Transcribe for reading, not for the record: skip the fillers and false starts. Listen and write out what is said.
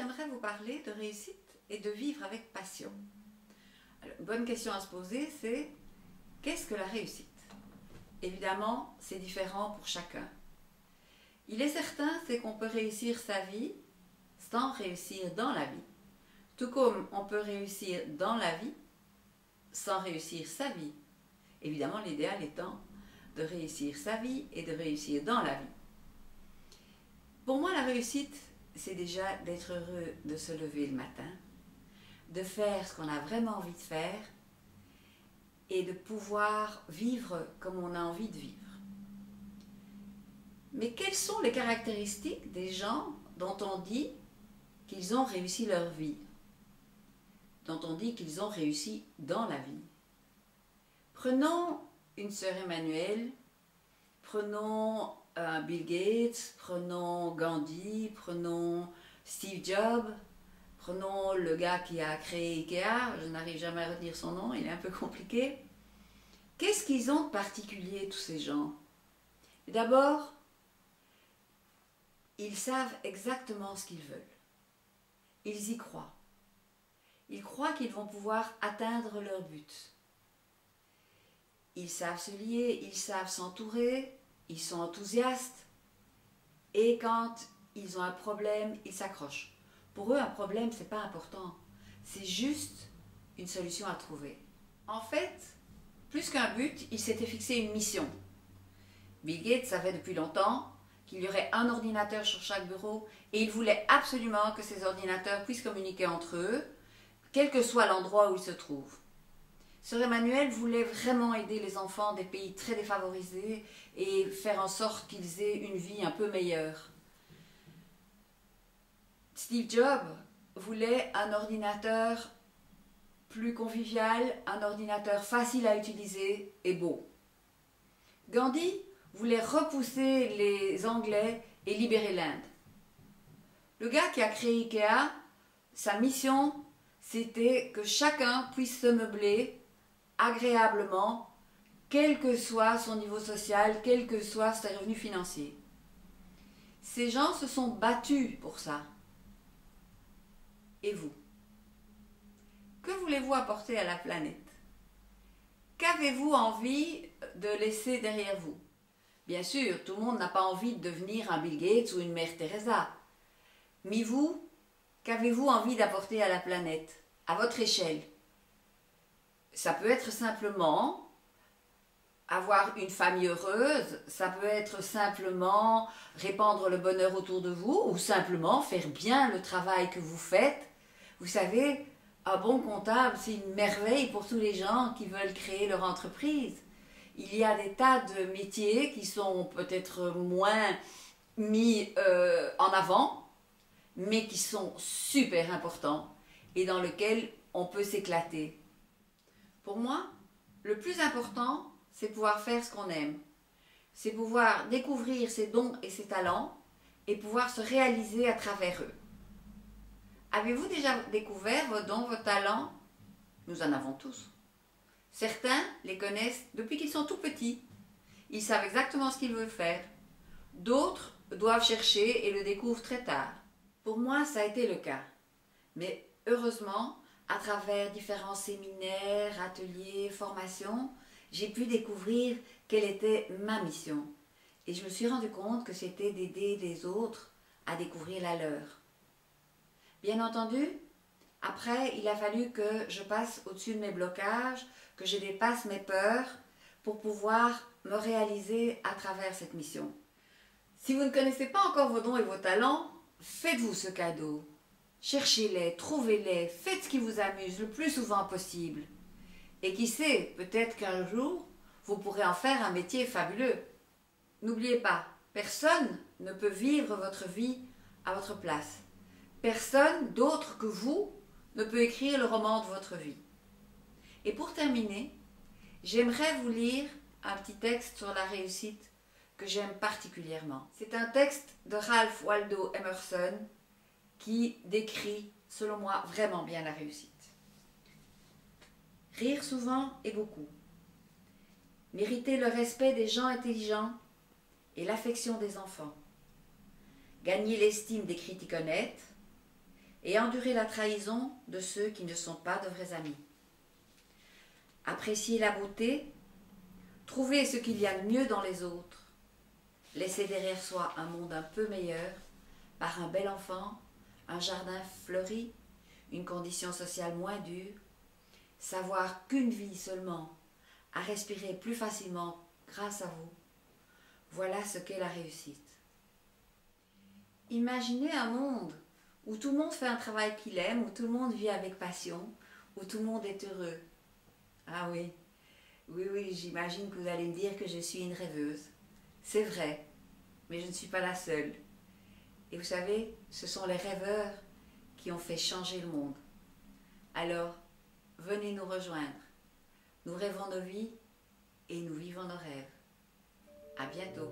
j'aimerais vous parler de réussite et de vivre avec passion. Alors, une bonne question à se poser, c'est qu'est-ce que la réussite? Évidemment, c'est différent pour chacun. Il est certain, c'est qu'on peut réussir sa vie sans réussir dans la vie. Tout comme on peut réussir dans la vie sans réussir sa vie. Évidemment, l'idéal étant de réussir sa vie et de réussir dans la vie. Pour moi, la réussite, c'est déjà d'être heureux de se lever le matin, de faire ce qu'on a vraiment envie de faire et de pouvoir vivre comme on a envie de vivre. Mais quelles sont les caractéristiques des gens dont on dit qu'ils ont réussi leur vie, dont on dit qu'ils ont réussi dans la vie? Prenons une sœur Emmanuelle, prenons Bill Gates, prenons Gandhi, prenons Steve Jobs, prenons le gars qui a créé Ikea, je n'arrive jamais à retenir son nom, il est un peu compliqué. Qu'est-ce qu'ils ont de particulier, tous ces gens? D'abord, ils savent exactement ce qu'ils veulent. Ils y croient. Ils croient qu'ils vont pouvoir atteindre leur but. Ils savent se lier, ils savent s'entourer, ils sont enthousiastes. Et quand ils ont un problème, ils s'accrochent. Pour eux, un problème, ce n'est pas important. C'est juste une solution à trouver. En fait, plus qu'un but, il s'était fixé une mission. Bill Gates savait depuis longtemps qu'il y aurait un ordinateur sur chaque bureau et il voulait absolument que ces ordinateurs puissent communiquer entre eux, quel que soit l'endroit où ils se trouvent. Sœur Emmanuelle voulait vraiment aider les enfants des pays très défavorisés et faire en sorte qu'ils aient une vie un peu meilleure. Steve Jobs voulait un ordinateur plus convivial, un ordinateur facile à utiliser et beau. Gandhi voulait repousser les Anglais et libérer l'Inde. Le gars qui a créé Ikea, sa mission, c'était que chacun puisse se meubler agréablement, quel que soit son niveau social, quels que soient ses revenus financiers. Ces gens se sont battus pour ça. Et vous? Que voulez-vous apporter à la planète? Qu'avez-vous envie de laisser derrière vous? Bien sûr, tout le monde n'a pas envie de devenir un Bill Gates ou une Mère Teresa. Mais vous, qu'avez-vous envie d'apporter à la planète, à votre échelle? Ça peut être simplement avoir une famille heureuse, ça peut être simplement répandre le bonheur autour de vous, ou simplement faire bien le travail que vous faites. Vous savez, un bon comptable, c'est une merveille pour tous les gens qui veulent créer leur entreprise. Il y a des tas de métiers qui sont peut-être moins mis en avant, mais qui sont super importants et dans lesquels on peut s'éclater. Pour moi, le plus important, c'est pouvoir faire ce qu'on aime. C'est pouvoir découvrir ses dons et ses talents et pouvoir se réaliser à travers eux. Avez-vous déjà découvert vos dons, vos talents? Nous en avons tous. Certains les connaissent depuis qu'ils sont tout petits. Ils savent exactement ce qu'ils veulent faire. D'autres doivent chercher et le découvrent très tard. Pour moi, ça a été le cas. Mais heureusement, à travers différents séminaires, ateliers, formations, j'ai pu découvrir quelle était ma mission. Et je me suis rendu compte que c'était d'aider les autres à découvrir la leur. Bien entendu, après, il a fallu que je passe au-dessus de mes blocages, que je dépasse mes peurs pour pouvoir me réaliser à travers cette mission. Si vous ne connaissez pas encore vos dons et vos talents, faites-vous ce cadeau. Cherchez-les, trouvez-les, faites ce qui vous amuse le plus souvent possible. Et qui sait, peut-être qu'un jour, vous pourrez en faire un métier fabuleux. N'oubliez pas, personne ne peut vivre votre vie à votre place. Personne d'autre que vous ne peut écrire le roman de votre vie. Et pour terminer, j'aimerais vous lire un petit texte sur la réussite que j'aime particulièrement. C'est un texte de Ralph Waldo Emerson qui décrit, selon moi, vraiment bien la réussite. Rire souvent et beaucoup. Mériter le respect des gens intelligents et l'affection des enfants. Gagner l'estime des critiques honnêtes. et endurer la trahison de ceux qui ne sont pas de vrais amis. Apprécier la beauté, trouver ce qu'il y a de mieux dans les autres, laisser derrière soi un monde un peu meilleur par un bel enfant, un jardin fleuri, une condition sociale moins dure, savoir qu'une vie seulement à respirer plus facilement grâce à vous, voilà ce qu'est la réussite. Imaginez un monde où tout le monde fait un travail qu'il aime, où tout le monde vit avec passion, où tout le monde est heureux. Ah oui, oui, j'imagine que vous allez me dire que je suis une rêveuse. C'est vrai, mais je ne suis pas la seule. Et vous savez, ce sont les rêveurs qui ont fait changer le monde. Alors, venez nous rejoindre. Nous rêvons nos vies et nous vivons nos rêves. À bientôt.